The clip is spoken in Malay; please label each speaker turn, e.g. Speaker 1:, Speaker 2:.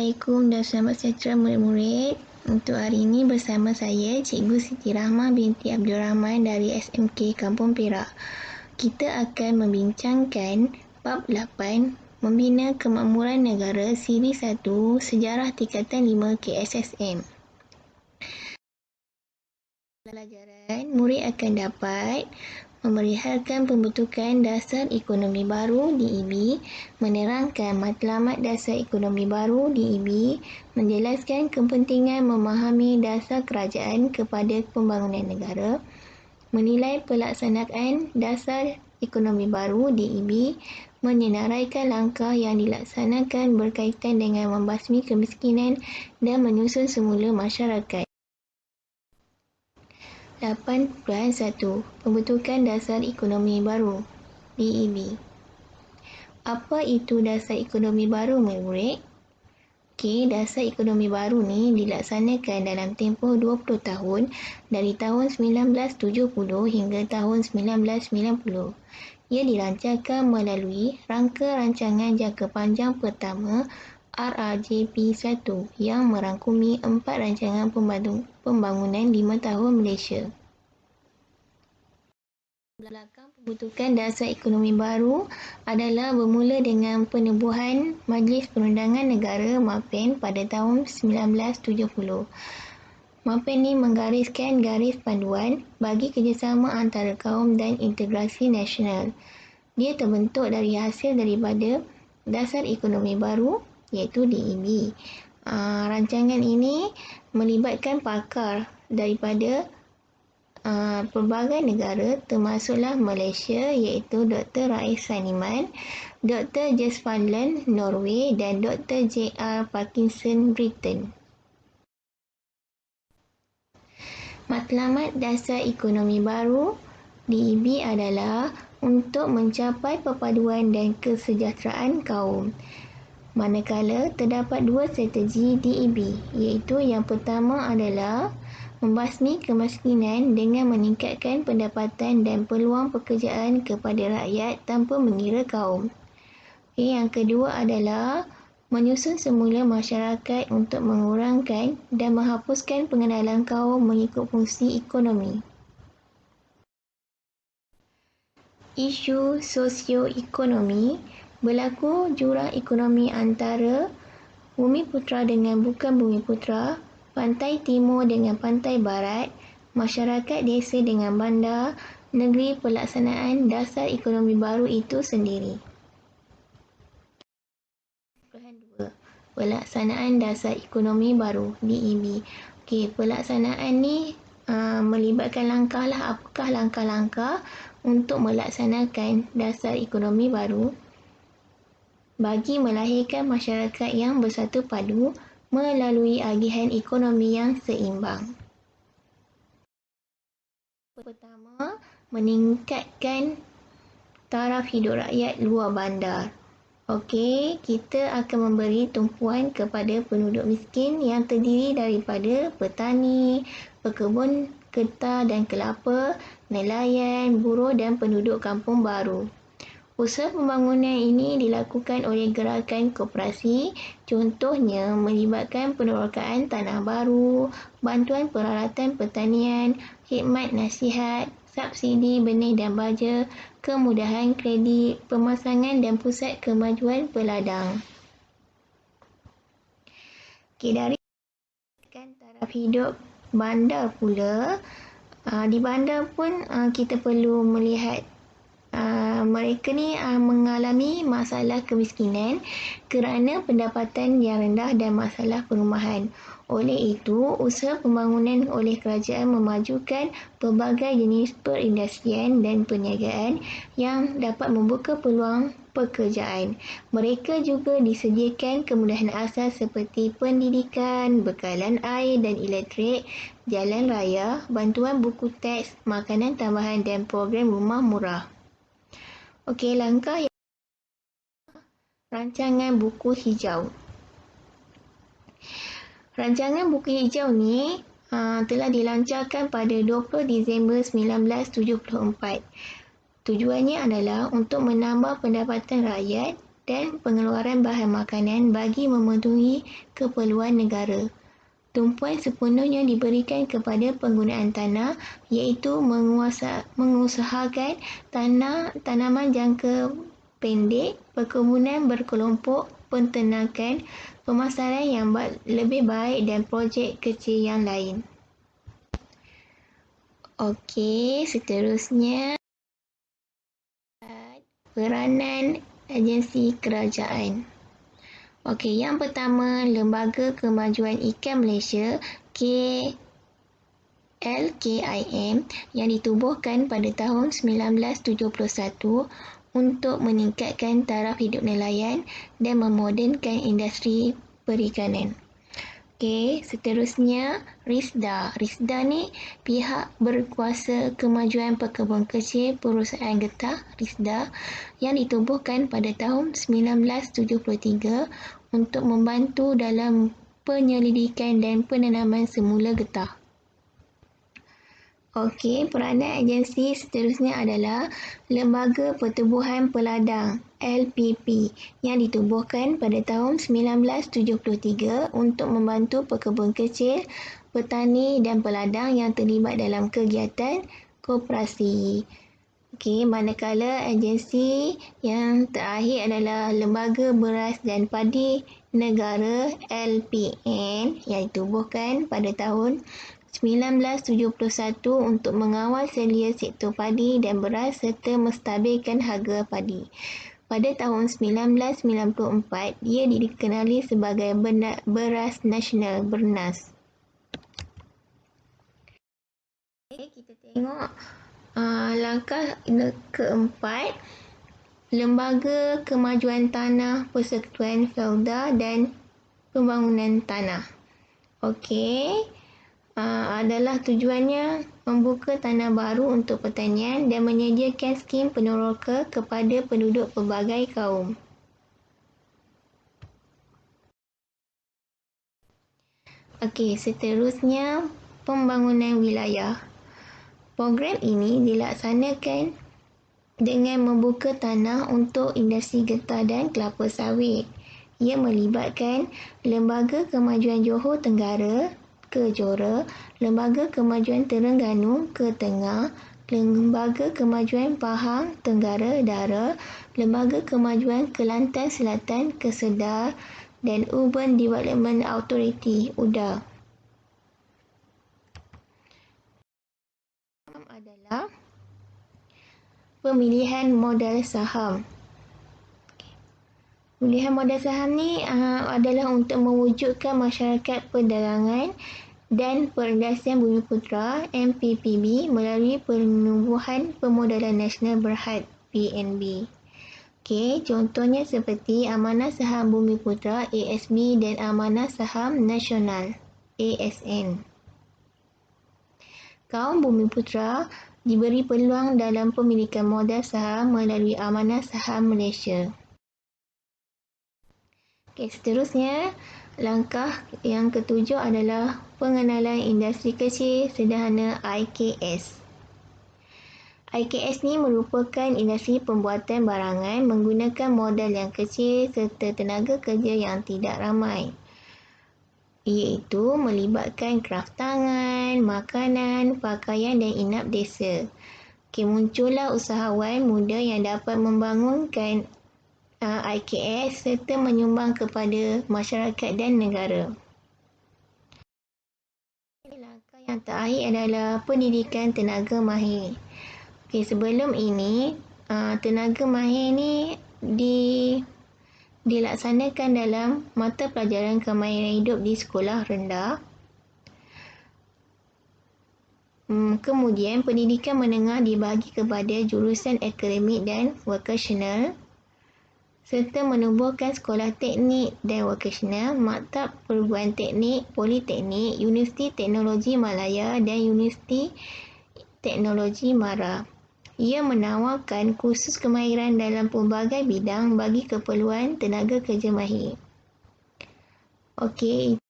Speaker 1: Assalamualaikum dan selamat sejahtera murid-murid. Untuk hari ini bersama saya Cikgu Siti Rahmah binti Abdul Rahman dari SMK Kampung Perak. Kita akan membincangkan bab 8 Membina Kemakmuran Negara Siri 1 Sejarah Tingkatan 5 KSSM. Pelajaran, murid akan dapat memerihalkan pembentukan dasar ekonomi baru DEB, menerangkan matlamat dasar ekonomi baru DEB, menjelaskan kepentingan memahami dasar kerajaan kepada pembangunan negara, menilai pelaksanaan dasar ekonomi baru DEB, menyenaraikan langkah yang dilaksanakan berkaitan dengan membasmi kemiskinan dan menyusun semula masyarakat. 8.1 Pembentukan Dasar Ekonomi Baru DEB. Apa itu dasar ekonomi baru, murid? Dasar ekonomi baru ni dilaksanakan dalam tempoh 20 tahun dari tahun 1970 hingga tahun 1990. Ia dirancangkan melalui Rangka Rancangan Jangka Panjang Pertama RRJP1 yang merangkumi 4 rancangan pembangunan 5 tahun Malaysia. Belakang pembentukan dasar ekonomi baru adalah bermula dengan penubuhan Majlis Perundangan Negara MAPEN pada tahun 1970. MAPEN ini menggariskan garis panduan bagi kerjasama antara kaum dan integrasi nasional. Dia terbentuk dari hasil daripada dasar ekonomi baru iaitu DEB. Rancangan ini melibatkan pakar daripada pelbagai negara termasuklah Malaysia iaitu Dr. Rais Saniman, Dr. Jess Fanland Norway dan Dr. J.R. Parkinson Britain. Matlamat dasar ekonomi baru DEB adalah untuk mencapai perpaduan dan kesejahteraan kaum. Manakala terdapat dua strategi DEB, iaitu yang pertama adalah membasmi kemiskinan dengan meningkatkan pendapatan dan peluang pekerjaan kepada rakyat tanpa mengira kaum. Yang kedua adalah menyusun semula masyarakat untuk mengurangkan dan menghapuskan pengenalan kaum mengikut fungsi ekonomi. Isu sosioekonomi berlaku jurang ekonomi antara Bumiputera dengan bukan Bumiputera, pantai timur dengan pantai barat, masyarakat desa dengan bandar, negeri pelaksanaan dasar ekonomi baru itu sendiri. 2. Pelaksanaan dasar ekonomi baru DEB. Pelaksanaan ni melibatkan apakah langkah-langkah untuk melaksanakan dasar ekonomi baru bagi melahirkan masyarakat yang bersatu padu melalui agihan ekonomi yang seimbang. Pertama, meningkatkan taraf hidup rakyat luar bandar. Kita akan memberi tumpuan kepada penduduk miskin yang terdiri daripada petani, pekebun getah dan kelapa, nelayan, buruh dan penduduk kampung baru. Usaha pembangunan ini dilakukan oleh gerakan koperasi, contohnya melibatkan penerokaan tanah baru, bantuan peralatan pertanian, khidmat nasihat, subsidi benih dan baja, kemudahan kredit, pemasangan dan pusat kemajuan peladang. Dari taraf hidup bandar pula, di bandar pun kita perlu melihat mereka ni mengalami masalah kemiskinan kerana pendapatan yang rendah dan masalah perumahan. Oleh itu, usaha pembangunan oleh kerajaan memajukan pelbagai jenis perindustrian dan perniagaan yang dapat membuka peluang pekerjaan. Mereka juga disediakan kemudahan asas seperti pendidikan, bekalan air dan elektrik, jalan raya, bantuan buku teks, makanan tambahan dan program rumah murah. Langkah yang Rancangan Buku Hijau. Rancangan Buku Hijau ni telah dilancarkan pada 20 Disember 1974. Tujuannya adalah untuk menambah pendapatan rakyat dan pengeluaran bahan makanan bagi memenuhi keperluan negara. Tumpuan sepenuhnya diberikan kepada penggunaan tanah, iaitu mengusahakan tanaman jangka pendek, perkebunan berkelompok, penternakan, pemasaran yang lebih baik dan projek kecil yang lain. Okey, seterusnya peranan agensi kerajaan. Okey, yang pertama, Lembaga Kemajuan Ikan Malaysia LKIM yang ditubuhkan pada tahun 1971 untuk meningkatkan taraf hidup nelayan dan memodernkan industri perikanan. Okey, seterusnya RISDA. RISDA ni pihak berkuasa kemajuan pekebun kecil perusahaan getah RISDA yang ditubuhkan pada tahun 1973 untuk membantu dalam penyelidikan dan penanaman semula getah. Okey, peranan agensi seterusnya adalah Lembaga Pertubuhan Peladang LPP yang ditubuhkan pada tahun 1973 untuk membantu pekebun kecil, petani dan peladang yang terlibat dalam kegiatan koperasi. Okey, manakala agensi yang terakhir adalah Lembaga Beras dan Padi Negara LPN yang ditubuhkan pada tahun 1971 untuk mengawal selia sektor padi dan beras serta menstabilkan harga padi. Pada tahun 1994, ia dikenali sebagai Beras Nasional Bernas. Kita tengok langkah keempat, Lembaga Kemajuan Tanah Persekutuan Felda dan Pembangunan Tanah. Okey, adalah tujuannya membuka tanah baru untuk pertanian dan menyediakan skim peneroka kepada penduduk pelbagai kaum. Okey, seterusnya pembangunan wilayah. Program ini dilaksanakan dengan membuka tanah untuk industri getah dan kelapa sawit. Ia melibatkan Lembaga Kemajuan Johor Tenggara ke Johor, Lembaga Kemajuan Terengganu ke Tengah, Lembaga Kemajuan Pahang Tenggara Dara, Lembaga Kemajuan Kelantan Selatan ke Sedar dan Urban Development Authority UDA. Adalah pemilihan modal saham. Pemilihan modal saham ni adalah untuk mewujudkan masyarakat perdagangan dan perindustrian Bumiputera MPPB melalui Penubuhan Pemodalan Nasional Berhad PNB. Okey, contohnya seperti Amanah Saham Bumiputera ASB dan Amanah Saham Nasional ASN. Kaum Bumiputera diberi peluang dalam pemilikan modal saham melalui Amanah Saham Malaysia. Okey, seterusnya, langkah yang ketujuh adalah pengenalan industri kecil sederhana IKS. IKS ni merupakan industri pembuatan barangan menggunakan modal yang kecil serta tenaga kerja yang tidak ramai, iaitu melibatkan kraf tangan, makanan, pakaian dan inap desa. Okey, muncullah usahawan muda yang dapat membangunkan IKS serta menyumbang kepada masyarakat dan negara. Langkah yang terakhir adalah pendidikan tenaga mahir. Okey, sebelum ini tenaga mahir ni dilaksanakan dalam mata pelajaran kemahiran hidup di sekolah rendah. Kemudian pendidikan menengah dibagi kepada jurusan akademik dan vokasional serta menubuhkan sekolah teknik dan vokasional, maktab perguruan teknik, politeknik, Universiti Teknologi Malaya dan Universiti Teknologi Mara. Ia menawarkan kursus kemahiran dalam pelbagai bidang bagi keperluan tenaga kerja mahir. Okey.